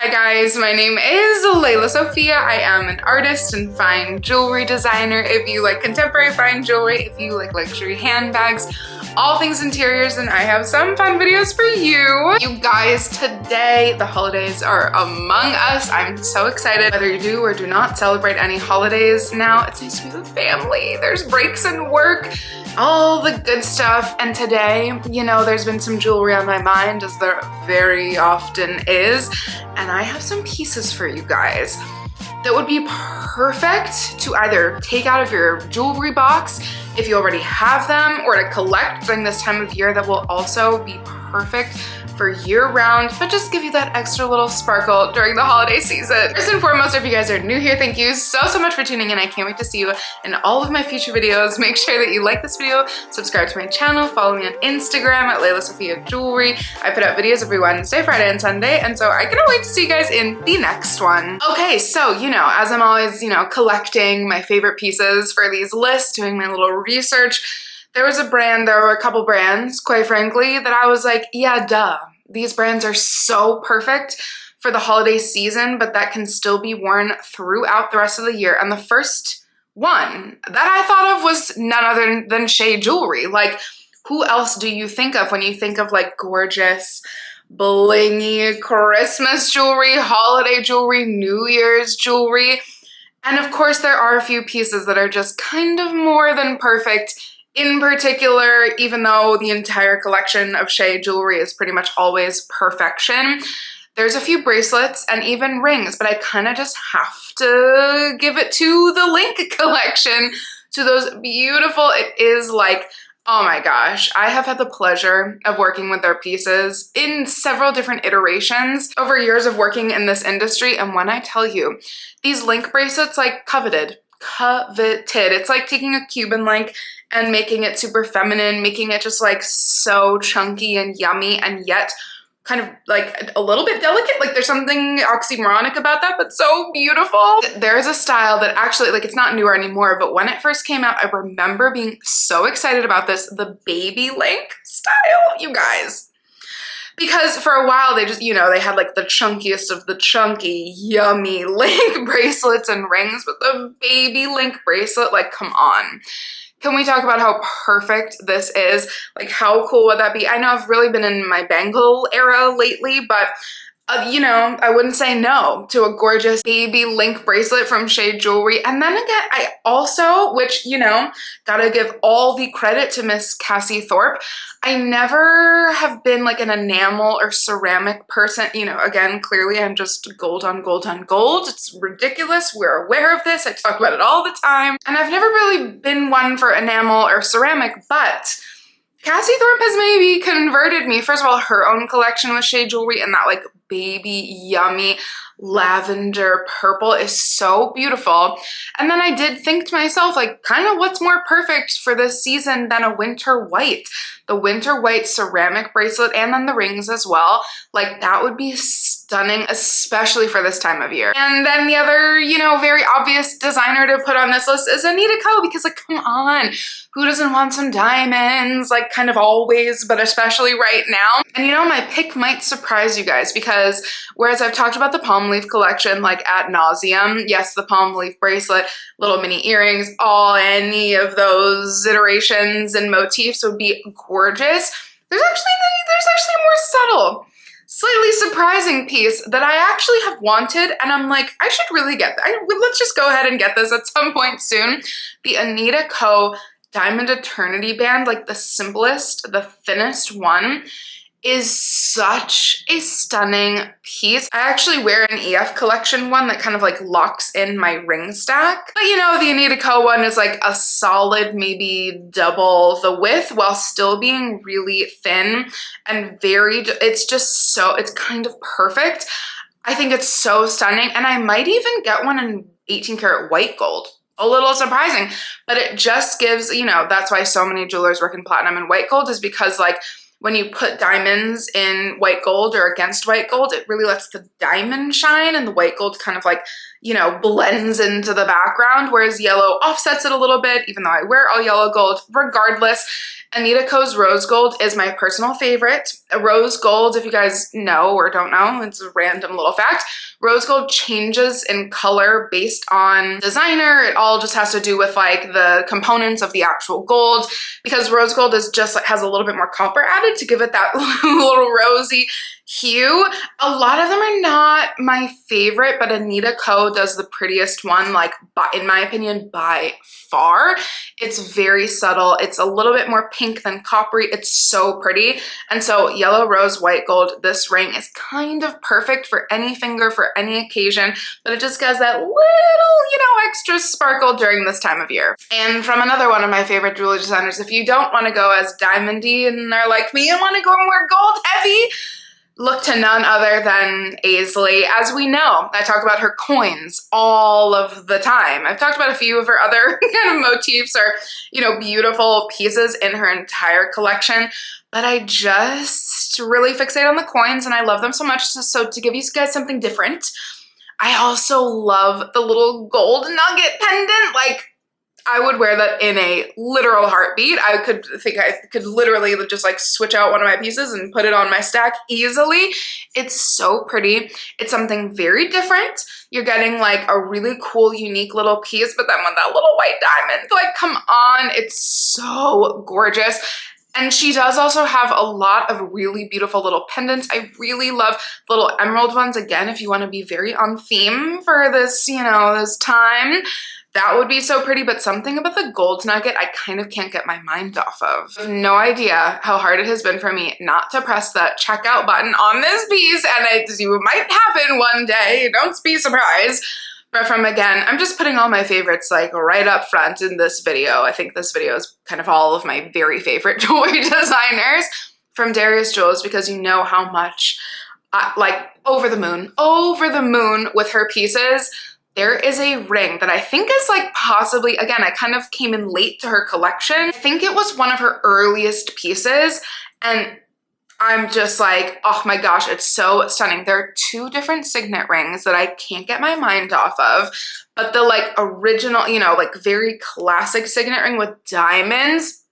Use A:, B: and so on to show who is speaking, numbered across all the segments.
A: Hi guys, my name is Lelasophia. I am an artist and fine jewelry designer. If you like contemporary fine jewelry, if you like luxury handbags, all things interiors, and I have some fun videos for you. You guys, today the holidays are among us. I'm so excited. Whether you do or do not celebrate any holidays now, it's nice to be with family. There's breaks in work, all the good stuff. And today, you know, there's been some jewelry on my mind, as there very often is. And I have some pieces for you guys that would be perfect to either take out of your jewelry box if you already have them, or to collect during this time of year. That will also be perfect for year-round, but just give you that extra little sparkle during the holiday season. First and foremost, if you guys are new here, thank you so much for tuning in. I can't wait to see you in all of my future videos. Make sure that you like this video, subscribe to my channel, follow me on Instagram at lelasophia jewelry. I put out videos every Wednesday, Friday, and Sunday, and so I cannot wait to see you guys in the next one. Okay, so, you know, as I'm always, you know, collecting my favorite pieces for these lists, doing my little research, there were a couple brands, quite frankly, that I was like, yeah, duh. These brands are so perfect for the holiday season, but that can still be worn throughout the rest of the year. And the first one that I thought of was none other than Shea Jewelry. Like, who else do you think of when you think of like gorgeous, blingy Christmas jewelry, holiday jewelry, New Year's jewelry? And of course, there are a few pieces that are just kind of more than perfect. In particular, even though the entire collection of Shea jewelry is pretty much always perfection, there's a few bracelets and even rings, but I kind of just have to give it to the Link collection, to those beautiful, it is like, oh my gosh, I have had the pleasure of working with their pieces in several different iterations over years of working in this industry, and when I tell you, these Link bracelets, like coveted. It's like taking a Cuban link and making it super feminine, making it just like so chunky and yummy, and yet kind of like a little bit delicate. Like there's something oxymoronic about that, but so beautiful. There's a style that actually, like, it's not newer anymore, but when it first came out, I remember being so excited about this, the baby link style, you guys. Because for a while they just, you know, they had like the chunkiest of the chunky, yummy Link bracelets and rings, but the baby Link bracelet, like, come on. Can we talk about how perfect this is? Like, how cool would that be? I know I've really been in my Bangle era lately, but you know, I wouldn't say no to a gorgeous baby Link bracelet from Shea Jewelry. And then again, I also, which, you know, gotta give all the credit to Miss Cassie Thorpe, I never have been like an enamel or ceramic person. You know, again, clearly I'm just gold on gold on gold. It's ridiculous. We're aware of this. I talk about it all the time. And I've never really been one for enamel or ceramic, but Cassie Thorpe has maybe converted me. First of all, her own collection with Shea Jewelry, and that like baby yummy lavender purple is so beautiful. And then I did think to myself, like, kind of what's more perfect for this season than a winter white? The winter white ceramic bracelet, and then the rings as well. Like, that would be stunning, especially for this time of year. And then the other, you know, very obvious designer to put on this list is Anita Co, because, like, come on, who doesn't want some diamonds? Like, kind of always, but especially right now. And you know, my pick might surprise you guys, because whereas I've talked about the palm leaf collection like ad nauseum, yes, the palm leaf bracelet, little mini earrings, any of those iterations and motifs would be gorgeous. There's actually a more subtle, slightly surprising piece that I actually have wanted, and I'm like, I should really get that. Let's just go ahead and get this at some point soon. The Anita Co Diamond Eternity Band, like the simplest, the thinnest one, is such a stunning piece. I actually wear an EF collection one that kind of like locks in my ring stack. But you know, the Anita Co one is like a solid, maybe double the width, while still being really thin and it's just so, it's kind of perfect. I think it's so stunning, and I might even get one in 18 karat white gold. A little surprising, but it just gives, you know, that's why so many jewelers work in platinum and white gold, is because like when you put diamonds in white gold or against white gold, it really lets the diamond shine and the white gold kind of like, you know, blends into the background, whereas yellow offsets it a little bit, even though I wear all yellow gold. Regardless, Anita Co's rose gold is my personal favorite. Rose gold, if you guys know or don't know, it's a random little fact. Rose gold changes in color based on designer. It all just has to do with like the components of the actual gold, because rose gold is just like has a little bit more copper added to give it that little rosy hue. A lot of them are not my favorite, but Anita Co does the prettiest one, like in my opinion, by far. It's very subtle. It's a little bit more pink than coppery. It's so pretty. And so yellow, rose, white gold, this ring is kind of perfect for any finger, for any occasion, but it just gives that little, you know, extra sparkle during this time of year. And from another one of my favorite jewelry designers, if you don't want to go as diamondy and are like me and want to go more gold heavy, look to none other than Asley. As we know, I talk about her coins all of the time. I've talked about a few of her other kind of motifs or, you know, beautiful pieces in her entire collection, but I just really fixate on the coins and I love them so much. So to give you guys something different, I also love the little gold nugget pendant. Like, I would wear that in a literal heartbeat. I could literally just like switch out one of my pieces and put it on my stack easily. It's so pretty. It's something very different. You're getting like a really cool, unique little piece, but then with that little white diamond, like, come on, it's so gorgeous. And she does also have a lot of really beautiful little pendants. I really love the little emerald ones. Again, if you want to be very on theme for this, you know, this time, that would be so pretty. But something about the gold nugget I kind of can't get my mind off of. I have no idea how hard it has been for me not to press that checkout button on this piece, and you might happen one day, don't be surprised. But from, again, I'm just putting all my favorites like right up front in this video. I think this video is kind of all of my very favorite jewelry designers from Darius Jewels, because you know how much, like, over the moon with her pieces. There is a ring that I think is like possibly, again, I kind of came in late to her collection. I think it was one of her earliest pieces, and I'm just like, oh my gosh, it's so stunning. There are two different signet rings that I can't get my mind off of, but the like original, you know, like very classic signet ring with diamonds.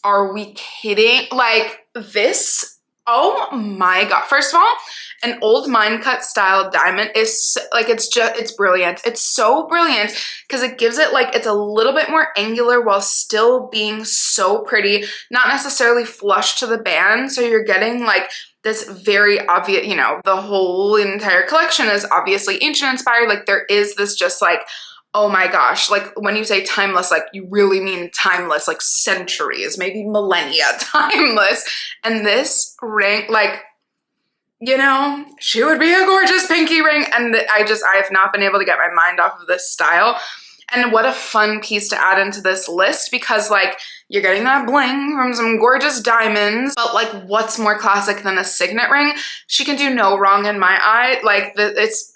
A: Are we kidding? Like this, oh my God. First of all, an old mine cut style diamond is like, it's brilliant. It's so brilliant because it gives it like, it's a little bit more angular while still being so pretty, not necessarily flush to the band. So you're getting like this very obvious, you know, the whole entire collection is obviously ancient inspired. Like there is this just like, oh my gosh, like when you say timeless, like you really mean timeless, like centuries, maybe millennia timeless. And this ring, like, you know, she would be a gorgeous pinky ring. And I have not been able to get my mind off of this style. And what a fun piece to add into this list, because like you're getting that bling from some gorgeous diamonds, but like what's more classic than a signet ring? She can do no wrong in my eye. Like it's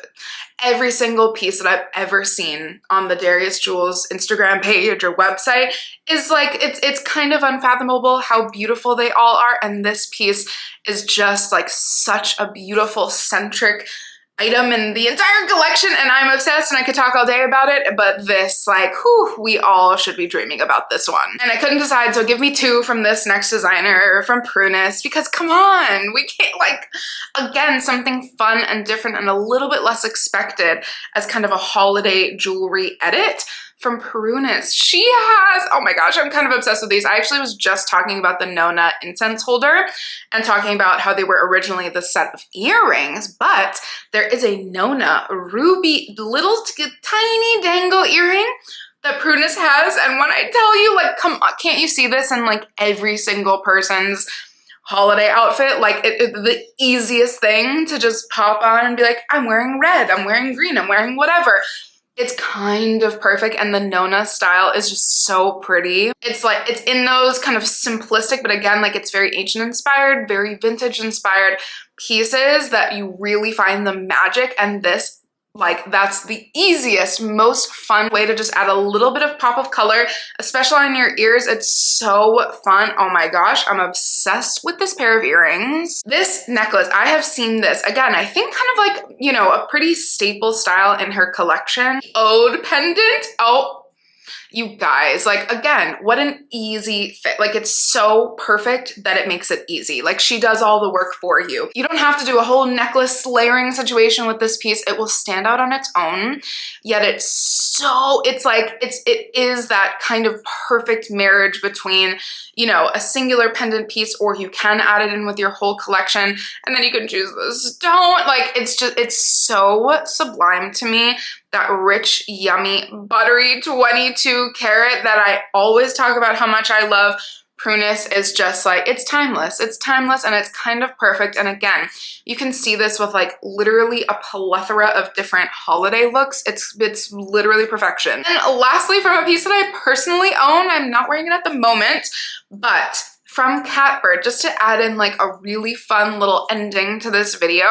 A: every single piece that I've ever seen on the Darius Jewels Instagram page or website is like, it's kind of unfathomable how beautiful they all are. And this piece is just like such a beautiful centric item in the entire collection, and I'm obsessed and I could talk all day about it, but this, like, whew, we all should be dreaming about this one. And I couldn't decide, so give me two from this next designer, from Prunus, because come on, we can't, like, again, something fun and different and a little bit less expected as kind of a holiday jewelry edit. From Prunus, she has, oh my gosh, I'm kind of obsessed with these. I actually was just talking about the Nona incense holder and talking about how they were originally the set of earrings, but there is a Nona ruby little tiny dangle earring that Prunus has. And when I tell you, like, come on, can't you see this in like every single person's holiday outfit? Like the easiest thing to just pop on and be like, I'm wearing red, I'm wearing green, I'm wearing whatever. It's kind of perfect, and the Nona style is just so pretty. It's like, it's in those kind of simplistic, but again, like it's very ancient inspired, very vintage inspired pieces that you really find the magic, and this Like that's the easiest, most fun way to just add a little bit of pop of color, especially on your ears. It's so fun. Oh my gosh, I'm obsessed with this pair of earrings. This necklace, I have seen this, again, I think kind of like, you know, a pretty staple style in her collection. Ode pendant. Oh, you guys, like again, what an easy fit. Like it's so perfect that it makes it easy. Like she does all the work for you. You don't have to do a whole necklace layering situation with this piece. It will stand out on its own, yet it is that kind of perfect marriage between, you know, a singular pendant piece, or you can add it in with your whole collection, and then you can choose the stone. Like it's so sublime to me. That rich, yummy, buttery 22 karat that I always talk about how much I love. Prunus is just like, it's timeless. It's timeless and it's kind of perfect. And again, you can see this with like literally a plethora of different holiday looks. It's literally perfection. And lastly, from a piece that I personally own, I'm not wearing it at the moment, but from Catbird, just to add in like a really fun little ending to this video,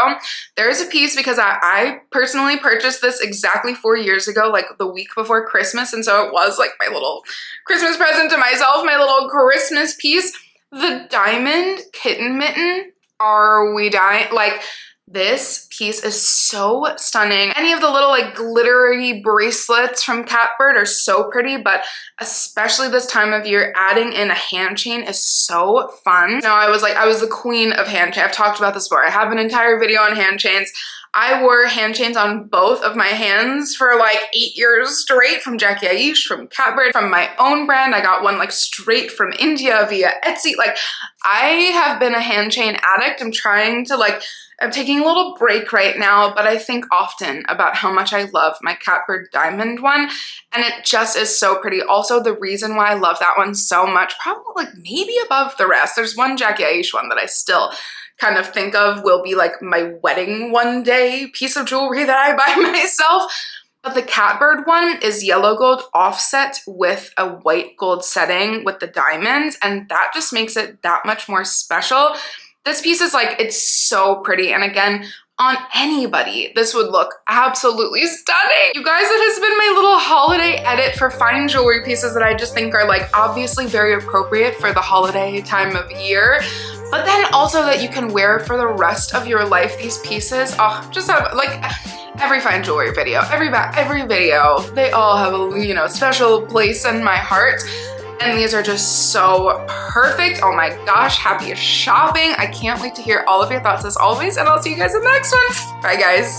A: there's a piece because I personally purchased this exactly 4 years ago, like the week before Christmas. And so it was like my little Christmas present to myself, my little Christmas piece. The diamond kitten mitten, are we dying? Like this piece is so stunning. Any of the little like glittery bracelets from Catbird are so pretty, but especially this time of year, adding in a hand chain is so fun. Now I was the queen of hand chain. I've talked about this before. I have an entire video on hand chains. I wore hand chains on both of my hands for like 8 years straight, from Jackie Aish, from Catbird, from my own brand. I got one like straight from India via Etsy. Like I have been a hand chain addict. I'm taking a little break right now, but I think often about how much I love my Catbird diamond one, and it just is so pretty. Also, the reason why I love that one so much, probably like maybe above the rest, there's one Jackie Aish one that I still kind of think of will be like my wedding one day piece of jewelry that I buy myself. But the Catbird one is yellow gold offset with a white gold setting with the diamonds, and that just makes it that much more special. This piece is like, it's so pretty. And again, on anybody, this would look absolutely stunning. You guys, it has been my little holiday edit for fine jewelry pieces that I just think are like obviously very appropriate for the holiday time of year, but then also that you can wear for the rest of your life. These pieces, oh, just have like every fine jewelry video, every video, they all have a, you know, special place in my heart. And these are just so perfect. Oh my gosh, happy shopping. I can't wait to hear all of your thoughts as always, and I'll see you guys in the next one. Bye guys.